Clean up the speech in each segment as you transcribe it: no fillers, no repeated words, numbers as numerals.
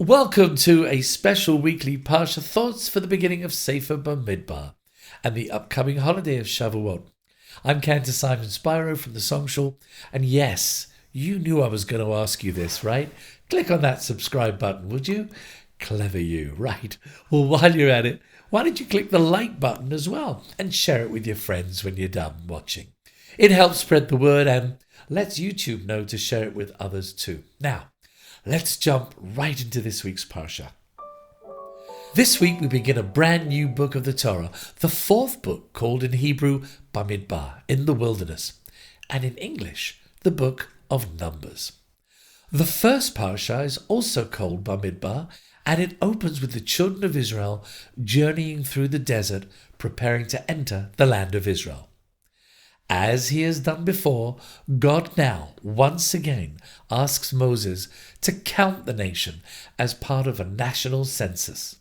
Welcome to a special weekly Parsha thoughts for the beginning of Sefer Bamidbar and the upcoming holiday of Shavuot. I'm Cantor Spiro from the Song Shul, and yes, you knew I was going to ask you this, right? Click on that subscribe button, would you? Clever you, right? Well, while you're at it, why don't you click the like button as well and share it with your friends when you're done watching? It helps spread the word and lets YouTube know to share it with others too. Now, let's jump right into this week's Parsha. This week we begin a brand new book of the Torah, the fourth book called in Hebrew Bamidbar, in the wilderness, and in English, the book of Numbers. The first Parsha is also called Bamidbar, and it opens with the children of Israel journeying through the desert, preparing to enter the land of Israel. As he has done before, God now, once again, asks Moses to count the nation as part of a national census.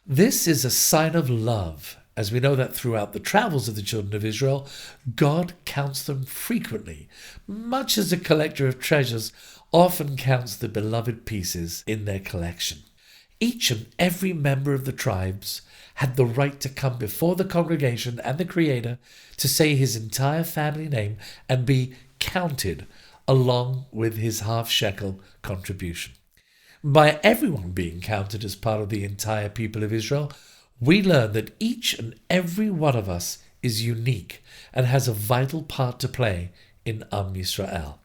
This is a sign of love, as we know that throughout the travels of the children of Israel, God counts them frequently, much as a collector of treasures often counts the beloved pieces in their collection. Each and every member of the tribes had the right to come before the congregation and the Creator to say his entire family name and be counted along with his half-shekel contribution. By everyone being counted as part of the entire people of Israel, we learn that each and every one of us is unique and has a vital part to play in Am Yisrael.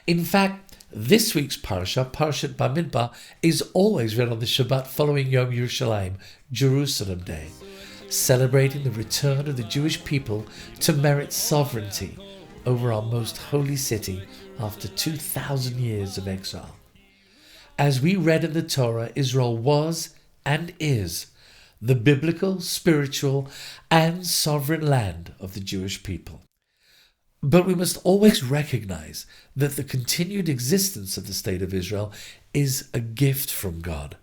In fact, this week's Parsha, Parshat Bamidbar, is always read on the Shabbat following Yom Yerushalayim, Jerusalem Day, celebrating the return of the Jewish people to merit sovereignty over our most holy city after 2,000 years of exile. As we read in the Torah, Israel was and is the biblical, spiritual, and sovereign land of the Jewish people. But we must always recognize that the continued existence of the State of Israel is a gift from God.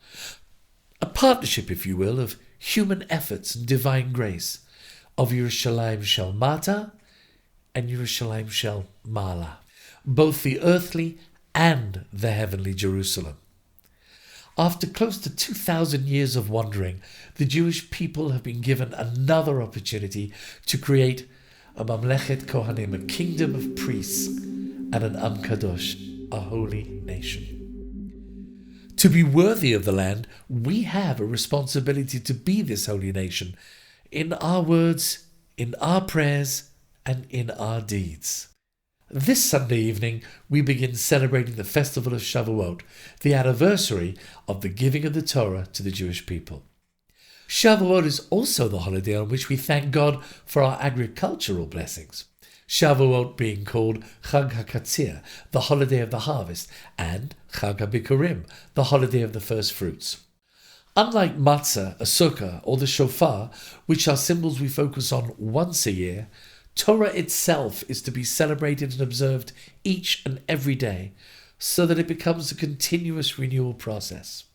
A partnership, if you will, of human efforts and divine grace, of Yerushalayim Shel Mata and Yerushalayim Shel Ma'ala, both the earthly and the heavenly Jerusalem. After close to 2,000 years of wandering, the Jewish people have been given another opportunity to create a Mamlechet Kohanim, a kingdom of priests, and an Am Kadosh, a holy nation. To be worthy of the land, we have a responsibility to be this holy nation in our words, in our prayers, and in our deeds. This Sunday evening, we begin celebrating the festival of Shavuot, the anniversary of the giving of the Torah to the Jewish people. Shavuot is also the holiday on which we thank God for our agricultural blessings. Shavuot being called Chag HaKatzir, the holiday of the harvest, and Chag HaBikurim, the holiday of the first fruits. Unlike matzah, a sukkah, or the shofar, which are symbols we focus on once a year, Torah itself is to be celebrated and observed each and every day, so that it becomes a continuous renewal process.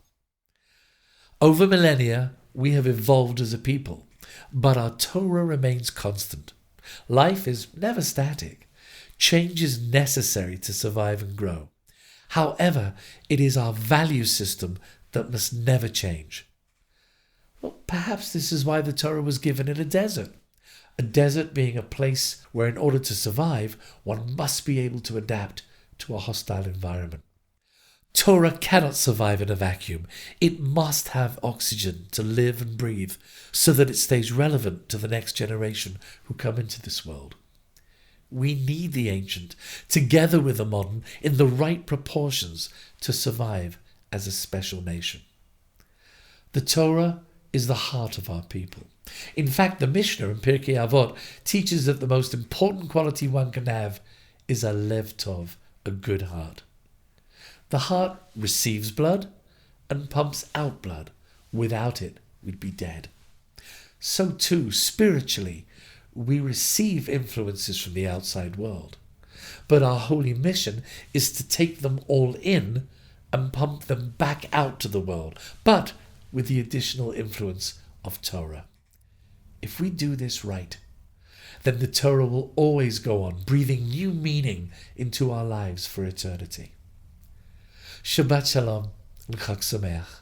Over millennia, we have evolved as a people, but our Torah remains constant. Life is never static. Change is necessary to survive and grow. However, it is our value system that must never change. Well, perhaps this is why the Torah was given in a desert being a place where in order to survive, one must be able to adapt to a hostile environment. Torah cannot survive in a vacuum. It must have oxygen to live and breathe so that it stays relevant to the next generation who come into this world. We need the ancient, together with the modern, in the right proportions to survive as a special nation. The Torah is the heart of our people. In fact, the Mishnah in Pirkei Avot teaches that the most important quality one can have is a lev tov, a good heart. The heart receives blood and pumps out blood. Without it, we'd be dead. So too, spiritually, we receive influences from the outside world. But our holy mission is to take them all in and pump them back out to the world, but with the additional influence of Torah. If we do this right, then the Torah will always go on, breathing new meaning into our lives for eternity. Shabbat Shalom and Chag Sameach.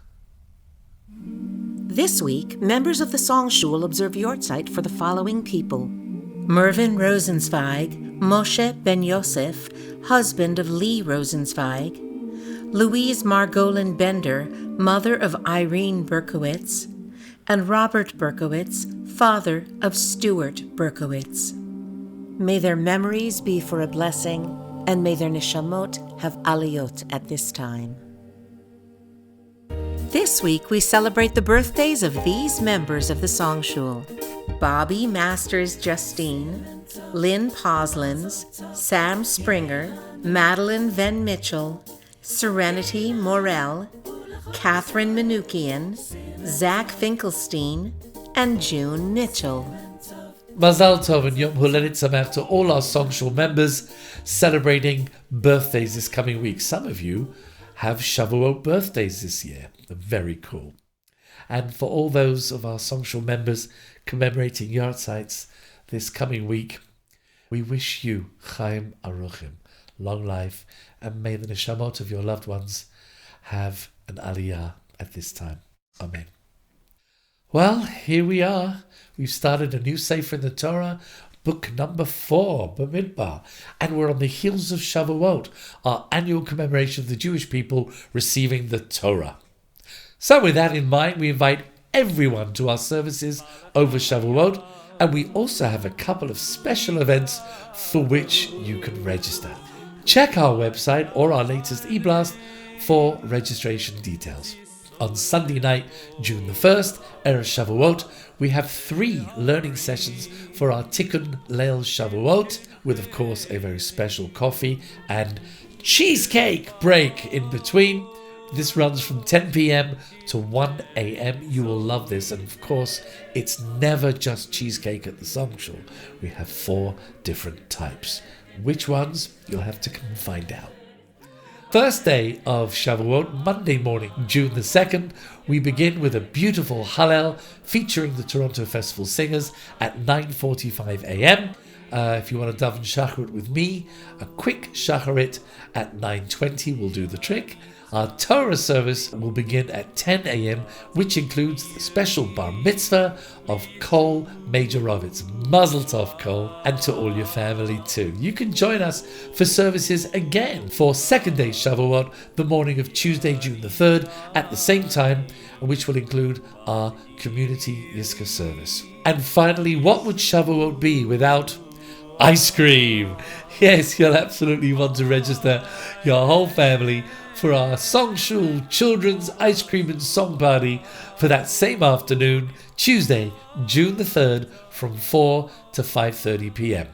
This week, members of the Song Shul observe Yortzeit for the following people: Mervyn Rosenzweig, Moshe Ben Yosef, husband of Lee Rosenzweig; Louise Margolin Bender, mother of Irene Berkowitz; and Robert Berkowitz, father of Stuart Berkowitz. May their memories be for a blessing, and may their neshamot have aliyot at this time. This week we celebrate the birthdays of these members of the Song Shul: Bobby Masters Justine, Lynn Poslins, Sam Springer, Madeline Van Mitchell, Serenity Morell, Catherine Manukian, Zach Finkelstein, and June Mitchell. Mazal Tov and Yom Hulelet Sameach to all our Song Shul members celebrating birthdays this coming week. Some of you have Shavuot birthdays this year. Very cool. And for all those of our Song Shul members commemorating Yortzeits this coming week, we wish you Chaim Aruchim, long life, and may the neshamot of your loved ones have an aliyah at this time. Amen. Well, here we are. We've started a new sefer in the Torah, book number 4, Bamidbar, and we're on the heels of Shavuot, our annual commemoration of the Jewish people receiving the Torah. So with that in mind, we invite everyone to our services over Shavuot, and we also have a couple of special events for which you can register. Check our website or our latest e-blast for registration details. On Sunday night, June the 1st, Erev Shavuot, we have 3 learning sessions for our Tikkun Leil Shavuot, with of course a very special coffee and cheesecake break in between. This runs from 10 p.m. to 1 a.m. You will love this, and of course it's never just cheesecake at the Song Shul. We have 4 different types. Which ones? You'll have to come and find out. First day of Shavuot, Monday morning, June the 2nd, we begin with a beautiful Hallel featuring the Toronto Festival Singers at 9:45 a.m. If you want to daven Shacharit with me, a quick Shacharit at 9:20 will do the trick. Our Torah service will begin at 10 a.m., which includes the special bar mitzvah of Kol Majorovitz. Mazel tov, Kol, and to all your family too. You can join us for services again for second day Shavuot, the morning of Tuesday, June the 3rd, at the same time, which will include our community Yizkor service. And finally, what would Shavuot be without ice cream? Yes, you'll absolutely want to register your whole family for our Song Shul Children's Ice Cream and Song Party for that same afternoon, Tuesday, June the 3rd, from 4 to 5:30 p.m.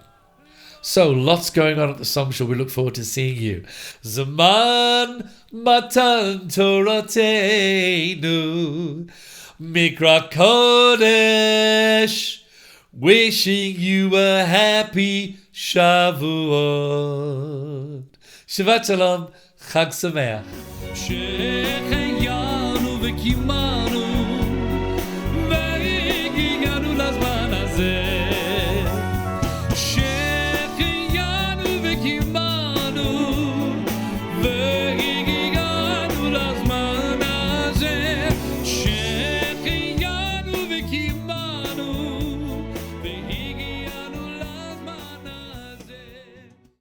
So, lots going on at the Song Shul. We look forward to seeing you. Zaman Matan Torateinu Mikra Kodesh. Wishing you a happy Shavuot. Shabbat Shalom. Chag Sameach.